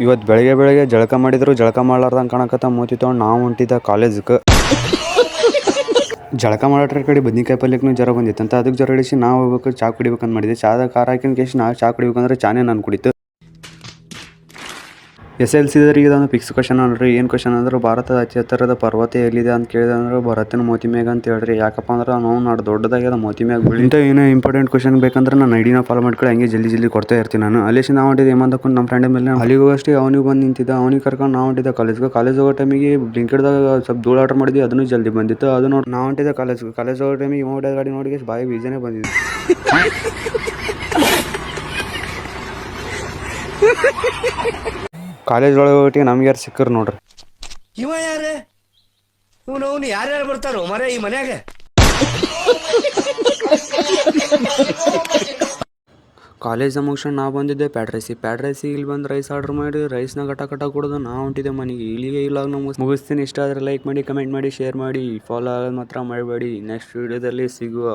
ಇವತ್ತು ಬೆಳಗ್ಗೆ ಬೆಳಗ್ಗೆ ಜಳಕ ಮಾಡಿದ್ರು ಜಳಕ ಮಾಡ್ಲಾರ್ದಂಗೆ ಕಾಣಕತ್ತ ಮೂತಿ ತೊಗೊಂಡು ನಾವು ಹೊಂಟಿದ್ದ ಕಾಲೇಜ್ಗೆ. ಜಳಕ ಮಾಡೋ ಕಡೆ ಬದ್ನಿಕಾಯಿ ಪಲ್ಯಕ್ಕೂ ಜ್ವರ ಬಂದಿತ್ತಂತ. ಅದಕ್ಕೆ ಜ್ವರ ಹಿಡಿಸಿ ನಾವು ಹೋಗ್ಬೇಕು ಚಾ ಕುಡಿಬೇಕಂತ ಮಾಡಿದ್ದೆ. ಚಾದಾಗ ಖಾರ ಹಾಕಿನ ಕೇಸಿ ನಾವು ಚಾ ಕುಡಿಬೇಕಂದ್ರೆ ಚಾನೇ ನಾನು ಕುಡಿತು. SLCದವ್ರಿಗೆ ಇದೊಂದು ಫಿಕ್ಸ್ ಕ್ವಶನ್ ನೋಡ್ರಿ. ಏನು ಕ್ವಶನ್ ಅಂದ್ರೆ ಭಾರತದ ಅತಿ ಎತ್ತರದ ಪರ್ವತ ಎಲ್ಲಿದೆ ಅಂತ ಕೇಳಿದ್ರೆ ಅಂದ್ರೆ ಭರತನ ಮೋತಿ ಮ್ಯಾಗ ಅಂತ ಹೇಳ್ರಿ. ಯಾಕಪ್ಪ ಅಂದ್ರೆ ನಾವು ನಾಡು ದೊಡ್ಡದಾಗ್ಯದ ಮೋತಿ ಮ್ಯಾಗ ಬೀಳಿ. ಇಂಥ ಏನೋ ಇಂಪಾರ್ಟೆಂಟ್ ಕ್ವಶನ್ ಬೇಕಂದ್ರೆ ನಾನು ಐಡಿನ ಫಾಲೋ ಮಾಡ್ಕೊಳ್ಳಿ, ಹಂಗೆ ಜಲ್ದಿ ಕೊಡ್ತಾ ಇರ್ತೀನಿ ನಾನು. ಅಲ್ಲಿ ನಾವು ಹೊಂಟಿದ್ದೆ ಏಮಂದಕೊಂಡು ನಮ್ಮ ಫ್ರೆಂಡ್ ಮೇಲೆ ಅಲ್ಲಿಗೆ ಹೋಗೋಷ್ಟೇ ಅವನಿಗೆ ಬಂದು ನಿಂತಿದ್ದ. ಅವ್ನಿಗೆ ಕರ್ಕೊಂಡು ನಾವು ಹೊಂಟಿದ್ದ ಕಾಲೇಜ್ ಹೋಗೋ ಟೈಮಿಗೆ ಬ್ಲಿಂಕಿಡ್ದಾಗ ಸ್ವಲ್ಪ ಧೂಳು ಆರ್ಡರ್ ಮಾಡಿದ್ವಿ, ಅದನ್ನು ಜಲ್ದಿ ಬಂದಿತ್ತು. ಅದು ನೋಡಿ ನಾವು ಹೊಂಟಿದ್ದ ಕಾಲೇಜ್ ಹೋಗೋ ಟೈಮಿಗೆ ಹೊಡೆದ ಗಾಡಿ ನೋಡಿ ಬಾಯಿ ಬೀಜನೇ ಬಂದಿದ್ದು. ಕಾಲೇಜ್ ಒಳಗೆ ಹೋಗಿಟ್ಟಿಗೆ ನಮ್ಗೆ ಯಾರು ಸಿಕ್ಕರು ನೋಡ್ರಿ. ಇವ ಯಾರೇ ಇವನು ಯಾರ್ಯಾರು ಬರ್ತಾರೋ ಮರೆ ಈ ಮನ್ಯಾಗ. ಕಾಲೇಜ್ ಮುಗಿಸ್ಕೊಂಡು ನಾವು ಬಂದಿದ್ದೆ ಪ್ಯಾಡ್ ರೈಸಿಗೆ ಇಲ್ಲಿ ಬಂದು ರೈಸ್ ಆರ್ಡರ್ ಮಾಡಿ ರೈಸ್ನ ಕಟ ಕೊಡೋದು ನಾವು ಹೊಂಟಿದ್ದೆ ಮನೆಗೆ. ಇಲ್ಲಿಗೆ ಇಲ್ಲ ಮುಗಿಸ್ತೀನಿ. ಇಷ್ಟ ಆದರೆ ಲೈಕ್ ಮಾಡಿ, ಕಮೆಂಟ್ ಮಾಡಿ, ಶೇರ್ ಮಾಡಿ, ಫಾಲೋ ಆಗೋದು ಮಾತ್ರ ಮಾಡಬೇಡಿ. ನೆಕ್ಸ್ಟ್ ವಿಡಿಯೋದಲ್ಲಿ ಸಿಗುವ.